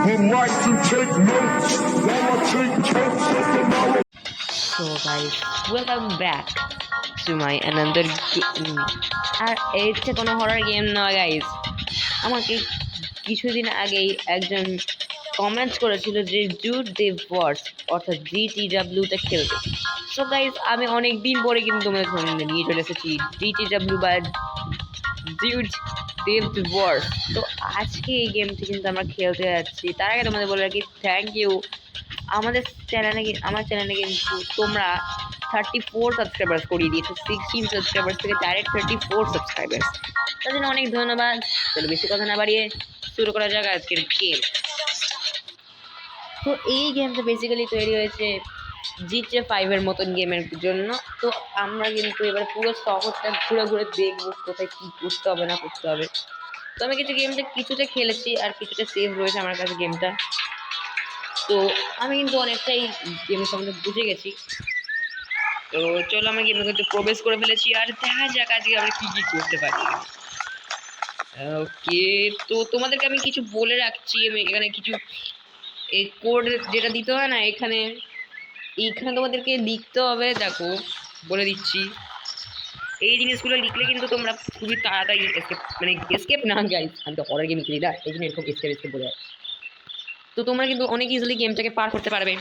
would like to take notes while I take totes of the knowledge. So guys, welcome back to my another game. আর এটা কোনো হরার game নয় guys. আমাকে কিছুদিন আগেই একজন comments করেছিল যে জুড দেভ ওয়ার্স অর্থাৎ জিটিডাব্লিউটা খেলতে। সো গাইস, আমি অনেক দিন পরে কিন্তু তোমাদের সামনে নিয়ে চলে এসেছি জিটিডাব্লিউ বা জুড দেভ ওয়ার্স। তো আজকে এই গেমটি কিন্তু আমরা খেলতে যাচ্ছি। তার আগে তোমাদের বলে রাখি থ্যাংক ইউ। আমার চ্যানেলে কিন্তু তোমরা 34 সাবস্ক্রাইবার্স করিয়ে দিয়েছো। 16 সাবস্ক্রাইবার্স থেকে ডাইরেক্ট 34 সাবস্ক্রাইবার্স। তার জন্য অনেক ধন্যবাদ। চলো বেশি কথা না বাড়িয়ে শুরু করা যাক আজকের গেম। তো এই গেমটা বেসিক্যালি তৈরি হয়েছে জিটিএ 5 এর মতন গেমের জন্য। তো আমরা কিন্তু এবার পুরো শহরটা ঘুরে ঘুরে দেখবো কোথায় কি করতে হবে না করতে হবে। তো আমি গেমটা কিছুটা খেলেছি আর কিছুটা সেভ রয়েছে আমার কাছে গেমটা। তো আমি কিন্তু অনেকটাই গেমের সম্বন্ধে বুঝে গেছি। তো চলো আমি গেমের মধ্যে প্রবেশ করে ফেলেছি আর দেখা যাক আজকে আমরা কি কি করতে পারি। ওকে, তো তোমাদেরকে আমি কিছু বলে রাখছি। আমি এখানে কিছু এই কোড যেটা দিতে হয় না, এখানে তোমাদেরকে লিখতে হবে। দেখো বলে দিচ্ছি, এই জিনিসগুলো লিখলে কিন্তু তোমরা খুবই তাড়াতাড়ি এসকেপ না গাইস, আমি তো হরর গেম খেলি না, এই জন্য এরকম এসকেপ বলে। তো তোমরা কিন্তু অনেক ইজিলি গেমটাকে পার করতে পারবে।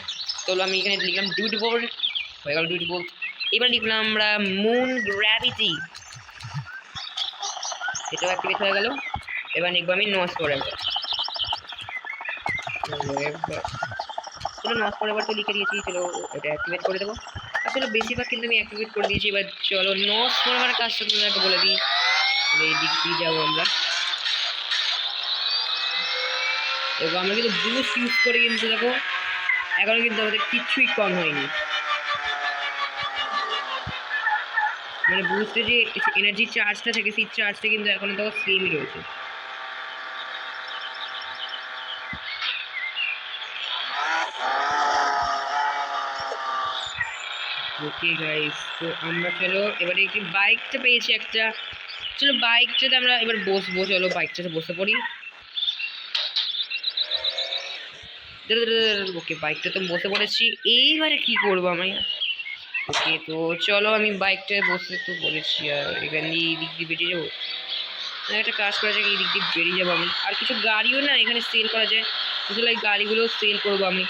চলো আমি এখানে লিখলাম ডিউটি বোল্ট, হয়ে গেল ডিউটি বোল্ট। এবার লিখলাম আমরা মুন গ্র্যাভিটি, এটাও অ্যাক্টিভেট হয়ে গেল। এবার লিখবো আমি নস ফরএভার। চলো নস ফরএভার তো লিখে দিয়েছি, চলো এটা অ্যাক্টিভেট করে দেবো। আসলে বেশিরভাগ কিন্তু আমি অ্যাক্টিভেট করে দিয়েছি। এবার চলো নস ফরএভার কাজটা তোমাদেরকে বলে দিই। এই দিক দিয়ে যাবো আমরা। এবার আমরা কিন্তু বুস্ট ইউজ করে কিন্তু দেখো এখনো কিন্তু আমাদের কিছুই কম হয়নি। মানে বুস্টে যে এনার্জি চার্জটা থাকে সেই চার্জটা কিন্তু এখনো তো সেমই রয়েছে। ওকে গাইস, তো আমরা চলো এবারে একটি বাইকটা পেয়েছি একটা। চলো বাইকটাতে আমরা এবার বসবো। চলো বাইকটাতে বসে পড়ি। ওকে বাইকটা তো বসে পড়েছি। এইবারে কি করবো আমি? ওকে, তো চলো আমি বাইকটায় বসে তো বলেছি আর এখান দিয়ে এই দিক দিয়ে বেরিয়ে যাবো। একটা কাজ করা যায়, এই দিক দিয়ে বেরিয়ে যাবো আমি। আর কিছু গাড়িও না এখানে সেল করা যায়, আসলে এই গাড়িগুলো সেল করবো আমি।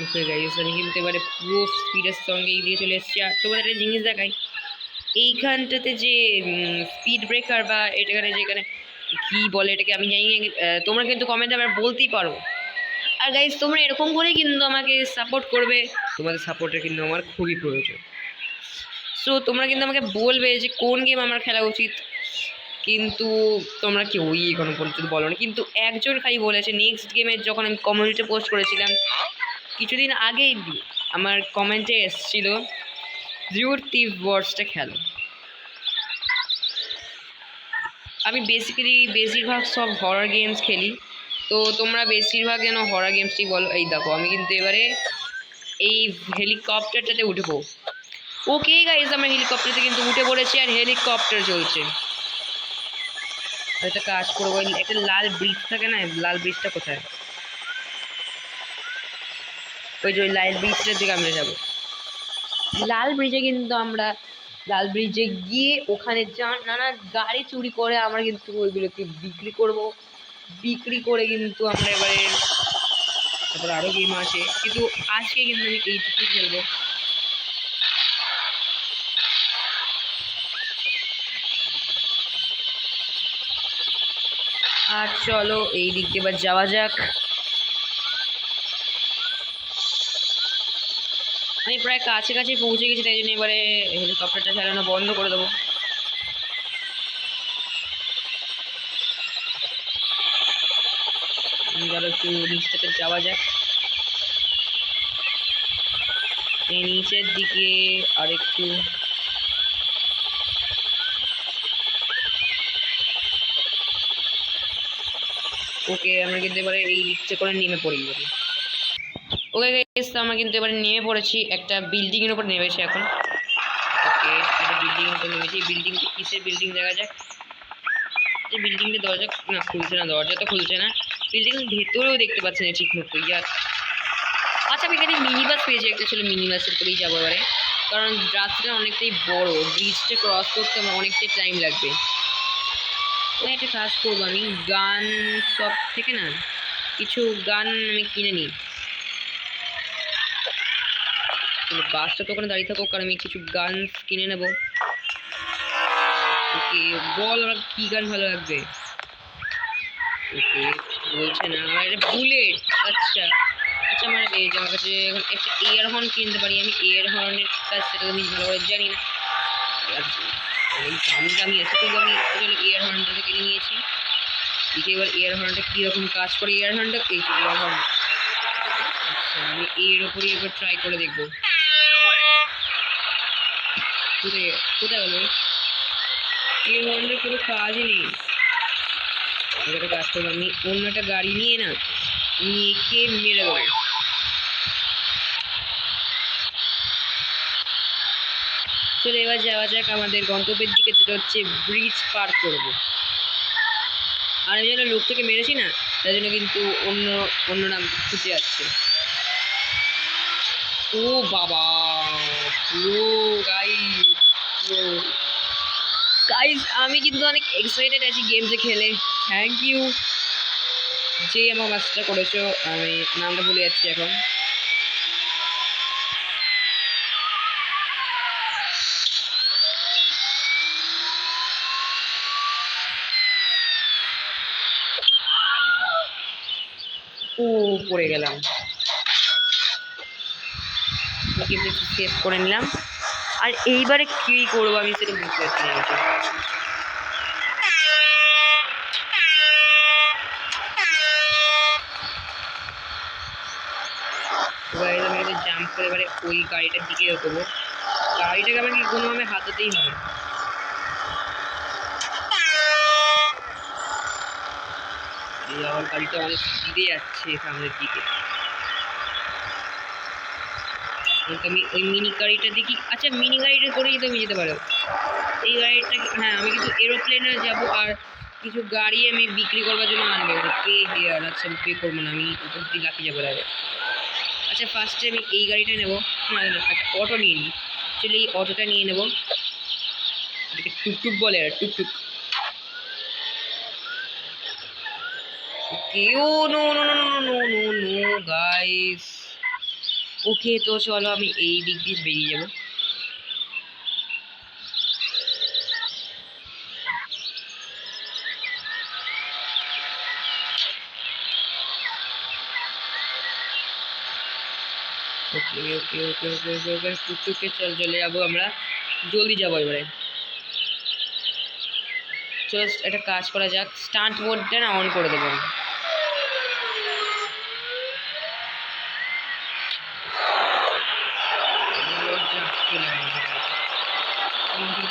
ওকে গাইস, আমি কিন্তু এবারে পুরো স্পিডের সঙ্গে এগিয়ে চলে এসেছি। আর তোমাদের একটা জিনিস দেখাই, এইখানটাতে যে স্পিড ব্রেকার বা এটাখানে যেখানে কি বলে এটাকে আমি জানি না, তোমরা কিন্তু কমেন্টে আবার বলতেই পারো। আর গাইস তোমরা এরকম করেই কিন্তু আমাকে সাপোর্ট করবে, তোমাদের সাপোর্টের কিন্তু আমার খুবই প্রয়োজন। সো তোমরা কিন্তু আমাকে বলবে যে কোন গেম আমার খেলা উচিত, কিন্তু তোমরা কেউই এখনো পর্যন্ত বলো না। কিন্তু একজন খালি বলেছে নেক্সট গেমের, যখন আমি কমিউনিটিতে পোস্ট করেছিলাম কিছুদিন আগেই, আমার কমেন্টে এসেছিল জিউড থিভ ওয়ার্সটা খেলো। আমি বেশিরভাগ সব হরর গেমস খেলি, তো তোমরা বেশিরভাগ যেন হরর গেমসটি বলো। এই দেখো আমি কিন্তু এবারে এই হেলিকপ্টারটাতে উঠবো। ওকে গাইজ, আমরা হেলিকপ্টারতে কিন্তু উঠে পড়েছি আর হেলিকপ্টার চলছে। একটা কাজ করবো, একটা লাল ব্রিজ থাকে না, লাল ব্রিজটা কোথায়? ওই যে ওই লাল ব্রিজটার দিকে আমরা যাবো। লাল ব্রিজে কিন্তু আমরা লাল ব্রিজে গিয়ে ওখানে নানা গাড়ি চুরি করে আমরা কিন্তু ওইগুলোকে বিক্রি করব। বিক্রি করে কিন্তু আমরা এবারে তারপর আরও গেম আছে, কিন্তু আজকে কিন্তু আমি এইটুকুই খেলবো। আর চলো এই দিক দিয়ে এবার যাওয়া যাক। আমি প্রায় কাছে পৌঁছে গেছি, তাই জন্য এবারে হেলিকপ্টারটা চালানো বন্ধ করে দেবো। এবার একটু নিচটাতে যাওয়া যাক, এই নিচের দিকে আর একটু। ওকে আমরা কিন্তু এবারে এই নিচে করে নেমে পড়ি। ওকে গাইস, তো আমরা কিন্তু এবারে নেমে পড়েছি একটা বিল্ডিং এর উপর নেমেছি এখন। ওকে, একটা বিল্ডিং এর উপর নেমেছি। বিল্ডিং কিসের বিল্ডিং দেখা যাক। যে বিল্ডিংটা দরজা না খুলছে না, দরজা তো খুলছে না। বিল্ডিং ভেতরেও দেখতে পাচ্ছি না ঠিক মতো ইয়ার। আচ্ছা, আমি এখানে মিনি বাস পেয়েছি একটা, ছিল মিনি বাসের করেই যাবো এবারে, কারণ রাস্তাটা অনেকটাই বড়, ব্রিজটা ক্রস করতে আমার অনেকটাই টাইম লাগবে। একটা কাজ করবো, আমি গান শপ থেকে না কিছু গান আমি কিনে নিই। বাসটা তো ওখানে দাঁড়িয়ে থাকুক, কারণ আমি কিছু গান কিনে নেবো। ওকে, বল আমার কি গান ভালো লাগবে। ওকে, বলছে না আমার একটা বুলেট। আচ্ছা আচ্ছা, আমার এই যে আমার কাছে এখন একটা এয়ার হর্ন কিনতে পারি আমি। এয়ার হর্নের কাজ সেটা আমি ভালো করে জানি না, এই দামি দামি আছে, কিন্তু আমি এয়ার হর্নটা কিনে নিয়েছি। দেখি এবার এয়ার হর্নটা কীরকম কাজ করে। এয়ার হর্নটা এই যে এয়ার হর্ন। আচ্ছা, আমি এর ওপরই এবার ট্রাই করে দেখবো। কোথায় কোথায় হলো এয়ার হর্নের কোনো কাজই নেই। একটা কাজ করবো, আমি অন্য একটা গাড়ি নিয়ে না নিয়ে মেরে দেবো। চলে এবার যাওয়া যাক আমাদের গন্তব্যের দিকে, যেটা হচ্ছে ব্রিজ পার করব। আর আমি যেন লোকটাকে মেরেছি না, তার জন্য কিন্তু অন্য অন্য নাম খুঁজে যাচ্ছে। ও বাবা, পুরো গাইস, আমি কিন্তু অনেক এক্সাইটেড আছি গেমটা খেলে। থ্যাংক ইউ যে আমার কাজটা করেছো, আমি নামটা ভুলে যাচ্ছি এখন। ও, পড়ে গেলাম। গেমটা একটু সেভ করে নিলাম। আর এইবারে কী করবো আমি সেটা বুঝতে পারছি না। আমি এবার জাম্প করে এবারে ওই গাড়িটার দিকে এগোবো। গাড়িটাকে আমাকে কোনোভাবে হাতাতেই হবে। এই আমার গাড়িটা অনেক স্পিডে যাচ্ছে সামনের দিকে। আমি ওই মিনি গাড়িটা দেখি। আচ্ছা, মিনি গাড়িটা করেই তুমি যেতে পারো। এই গাড়িটা, হ্যাঁ, আমি কিন্তু এরোপ্লেনে যাবো। আর কিছু গাড়ি আমি বিক্রি করবার জন্য আনবো। পে দেওয়ার, আচ্ছা আমি পে করবো না, আমি উপর দিয়ে লাফি যাবো আগে। আচ্ছা, ফার্স্টে আমি এই গাড়িটা নেবো। না না, একটা অটো নিয়ে নিই। চলে এই অটোটা নিয়ে নেবো। এটাকে টুকটুক বলে, আর টুকটুক। Okay, oh no no no no no no no guys. Okay, তো চলো আমি এই দিক দিয়ে বেরিয়ে যাবো। ওকে ওকে ওকে ওকে ওকে ওকে, টুকটুকে চলে যাবো আমরা। জলদি যাবো এবারে। চলো একটা কাজ করা যাক, স্টান্ট মোডটা না অন করে দেবো।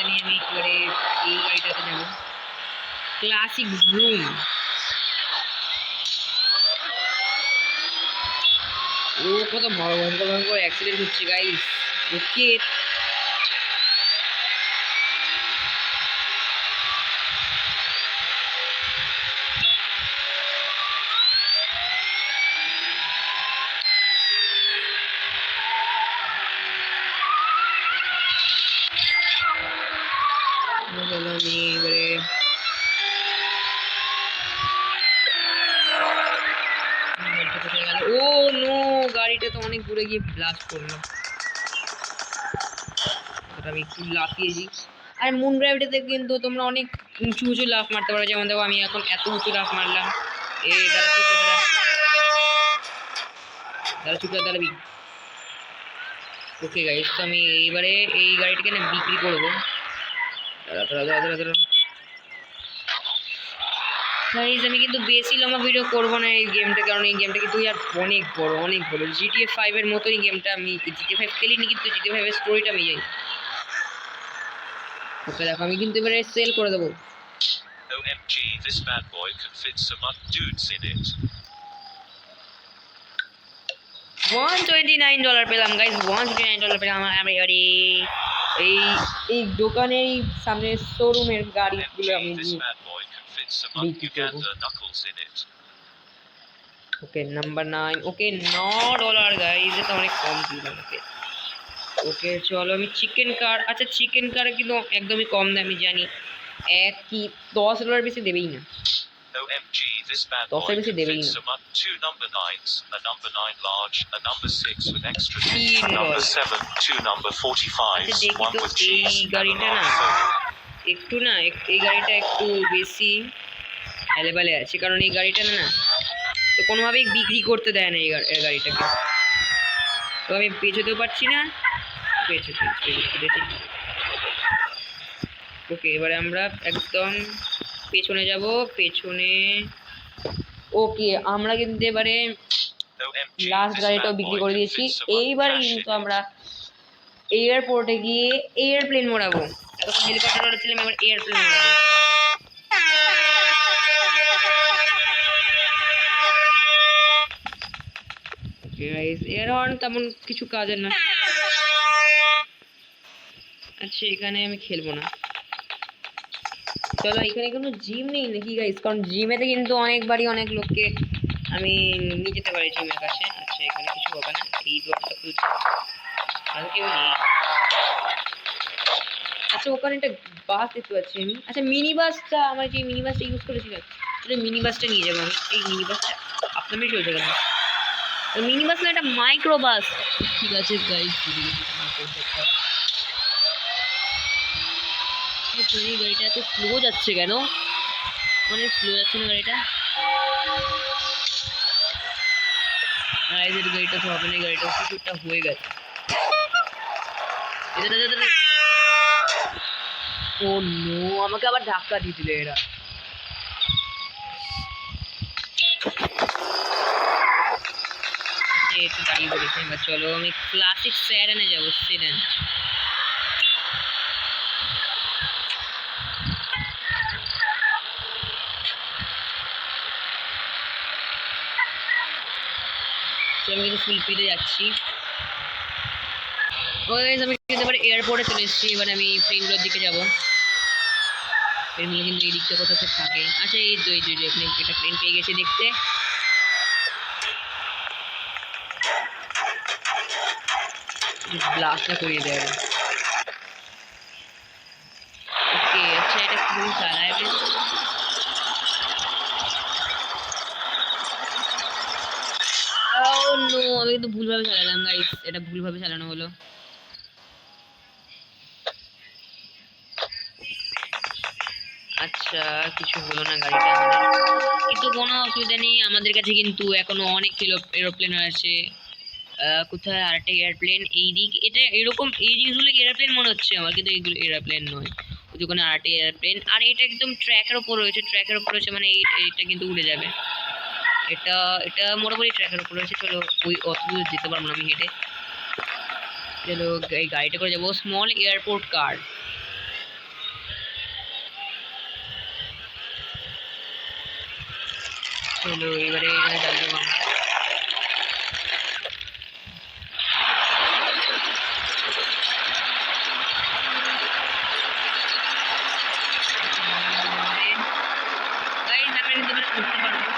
নিয়ে আমি করে এই গাড়িটাতে যাবো, ক্লাসিক ব্রুম। ও কত ভয়ঙ্কর ভয়ঙ্কর অ্যাক্সিডেন্ট হচ্ছে গাইস। ওকে, আমি এবারে ও নো, গাড়িটা তো অনেক দূরে গিয়ে ব্লাস্ট করলাম। আমি একটু লাফিয়েছি। আর মুন গ্র্যাভিটিতে কিন্তু তোমরা অনেক উঁচু উঁচু লাফ মারতে পারো। যেমন দেখো আমি এখন এত উঁচু লাফ মারলাম। দাঁড়া চুপটা দাঁড়াবি। ওকে গাইস, তো আমি এইবারে এই গাড়িটাকে না বিক্রি করবো। গাইস, আমি কিন্তু বেশি লম্বা ভিডিও করবো না এই গেমটা, কারণ এই গেমটা কিন্তু আর অনেক বড় অনেক বড়। GTA 5 এর মতোই গেমটা। আমি GTA 5 খেলিনি, কিন্তু GTA 5 এর স্টোরিটা আমি জানি। ওকে দেখো, আমি কিন্তু এবারে সেল করে দেবো। OMG, this bad boy can fit some dudes in it. $129 পেলাম গাইস, $129 পেলাম আমি। এই এই দোকানের সামনে শোরুমের গাড়িগুলো আমি MG, this bad boy can fit some বিক্রি করবো। Uganda knuckles in it. Okay number 9, okay $9 guys, এটা অনেক কম দিল আমাকে। ওকে চলো আমি চিকেন কার, আচ্ছা চিকেন কার কিন্তু একদমই কম দামি জানি, $10 বেশি দেবেই না, OMG, this bad 10 boy বেশি can দেবেই fit না। some two number 9s, a number 9 large, a number 6 with extra $3 number 7, two number আচ্ছা 45s, দেখি one তো with এই cheese, and a গাড়িটা না large soda. একটু না এই গাড়িটা একটু বেশি অ্যাভেলেবেলে আছে, কারণ এই গাড়িটা না তো কোনোভাবেই বিক্রি করতে দেয় না এই গাড়িটাকে, তো আমি পেছোতেও পারছি না, পেছোতে। ওকে এবারে আমরা একদম পেছনে যাব, পেছনে। ওকে আমরা কিন্তু এবারে OMG, লাস্ট this গাড়িটাও bad বিক্রি boy করে can দিয়েছি, fit some এইবারে cash কিন্তু in it. আমরা এয়ারপোর্টে গিয়ে এয়ারপ্লেন মোড়াবো, এতক্ষণ হেলিকপ্টার উড়াচ্ছিলাম, এবার এয়ারপ্লেন মোড়াবো। এয়ার হর্ন তেমন কিছু কাজের না, আচ্ছা এখানে আমি খেলবো না। চলো এখানে কোনো জিম নেই নাকি গাইস, কারণ জিমেতে কিন্তু অনেকবারই অনেক লোককে আমি নিয়ে যেতে পারি জিমের কাছে। আচ্ছা এখানে কিছু হবে না, এই দোরটা খুলছে আর কেউ নেই। আচ্ছা ওখানে একটা বাস দেখতে পাচ্ছি আমি, আচ্ছা মিনি বাসটা, আমার যে মিনি বাসটা ইউজ করেছিলাম তাহলে মিনি বাসটা নিয়ে যাবো আমি। এই মিনি বাসটা আপনাদের চলছে কেন, মিনি বাস না, একটা মাইক্রো বাস। ঠিক আছে গাইস, এই গাড়িটা এত স্লো যাচ্ছে কেন, অনেক স্লো যাচ্ছে না গাড়িটা। এদের গাড়িটা তো হবে না, গাড়িটা কিছুটা হয়ে গেছে। ও নো, আমাকে আবার ধাক্কা দিয়ে দিল এরা। একটু দাঁড়িয়ে পড়েছে, এবার চলো আমি ক্লাসিক সেডানে যাবো, সেডান। আমি কিন্তু ফুল স্পিডে যাচ্ছি। আমি কিন্তু এবার এয়ারপোর্টে চলে এসেছি, এবার আমি প্লেনগুলোর দিকে যাবো। প্লেনগুলো কিন্তু এই দিকটা কোথাও তো থাকে, আচ্ছা এই তো এখানে একটা প্লেন পেয়ে গেছে দেখতে। ব্লাস্টটা করিয়ে দেয়। ওকে আচ্ছা এটা খুবই চালায় নো, আমি কিন্তু ভুলভাবে চালালাম গাইস, এটা ভুলভাবে চালানো হলো। আচ্ছা কিছু হলো না গাড়িটা আমাদের, কিন্তু কোনো অসুবিধা নেই, আমাদের কাছে কিন্তু এখনো অনেক এরোপ্লেন আছে। কোথায় আরেকটা এয়ারপ্লেন, এই দিক, এটা এরকম এই জিনিসগুলো এয়ারপ্লেন মনে হচ্ছে আমার, কিন্তু এইগুলো এয়ারপ্লেন নয়। ওখানে আরেকটা এয়ারপ্লেন, আর এটা একদম ট্র্যাকের ওপর রয়েছে, ট্র্যাকের ওপর রয়েছে মানে এইটা কিন্তু উড়ে যাবে। এটা এটা মোটামুটি ট্র্যাকের উপর রয়েছে, চলো ওই অত দূর যেতে পারবো না আমি হেঁটে, চলো এই গাড়িটা করে যাবো, স্মল এয়ারপোর্ট কার। চলো এবারে এখানে দাঁড়িয়ে যাবো আমরা। উঠতে পারবো,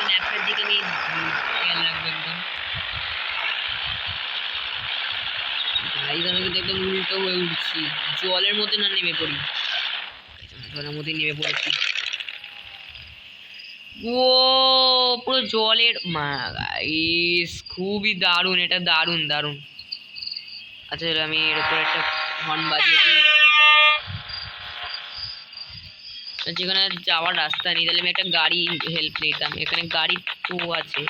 ম্যাপটার দিকে আমি খেয়াল রাখবো একদম। গাইজ আমি কিন্তু একদম উল্টো হয়ে উঠছি, জলের মধ্যে না নেমে পড়ি, জলের মধ্যে নেমে পড়েছি। ও পুরো জলের মা গাইস, খুবই দারুণ, এটা দারুণ দারুণ। আচ্ছা আমি এর উপর একটা হর্ন বাজিয়ে দিই, যেখানে যাওয়ার রাস্তা নেই, তাহলে আমি একটা গাড়ি হেল্প নিতাম, এখানে গাড়ি তো আছে,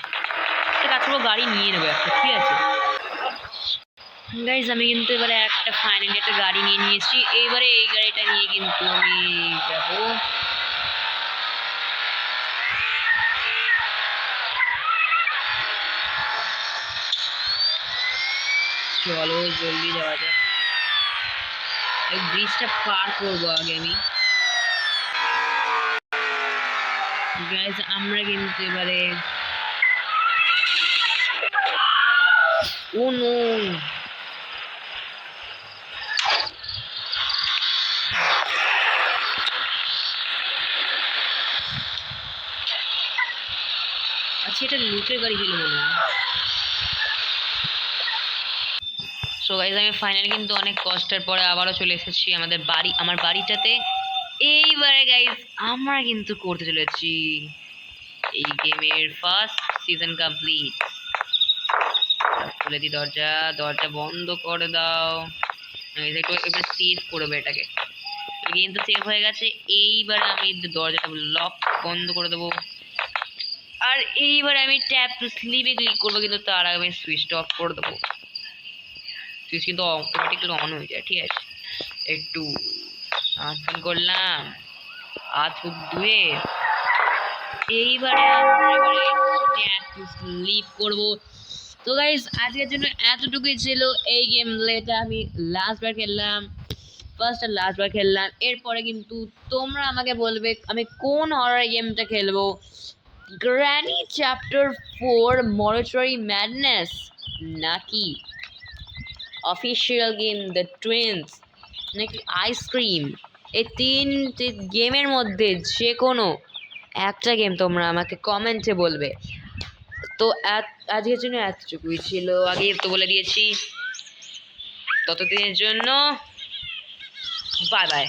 পুরো গাড়ি নিয়ে নেবো একটা, ঠিক আছে গাইজ। আমি কিন্তু এবারে একটা ফাইনালি একটা গাড়ি নিয়ে নিয়েছি, এইবারে এই গাড়িটা নিয়ে কিন্তু আমি যাবো। চলো জলদি যাওয়া যাক, এই ব্রিজটা পার করবো আগে আমি। গাইজ আমরা কিন্তু এবারে ও নো, আচ্ছা এটা লুটের গাড়ি ছিল মনে হয়। সো গাইজ আমি ফাইনালি কিন্তু অনেক কষ্টের পরে আবারও চলে এসেছি আমাদের বাড়ি, আমার বাড়িটাতে। এইবারে গাইজ আমরা কিন্তু করতে চলেছি এই গেমের ফার্স্ট সিজন কমপ্লিট। খুলে দিই দরজা, দরজা বন্ধ করে দাও। একটু এবার সেভ করবে এটাকে, গেম তো সেভ হয়ে গেছে। এইবার আমি দরজাটা লক বন্ধ করে দেবো, আর এইবারে আমি ট্যাপ টু স্লিপে ক্লিক করবো, কিন্তু তার আগে আমি সুইচটা অফ করে দেবো। সুইচ কিন্তু অটোমেটিক অন হয়ে যায়, ঠিক আছে। একটু হাত করলাম, হাত মুখ ধুয়ে এইবারে ট্যাপ টু স্লিপ করবো। তো গাইস আজকের জন্য এতটুকুই ছিল এই গেম প্লেটা। আমি লাস্ট বার খেললাম, ফার্স্ট আর লাস্ট বার খেললাম। এরপরে কিন্তু তোমরা আমাকে বলবে আমি কোন হরর গেমটা খেলবো, গ্র্যানি চ্যাপ্টার 4 মরিচুরি ম্যাডনেস, নাকি অফিসিয়াল গেম দ্য টুইন্স, নাকি আইসক্রিম। এই তিনটে গেমের মধ্যে যে কোনো একটা গেম তোমরা আমাকে কমেন্টে বলবে। তো আজকের জন্য এতটুকুই ছিল, আগেই তো বলে দিয়েছি। ততদিনের জন্য বাই বাই।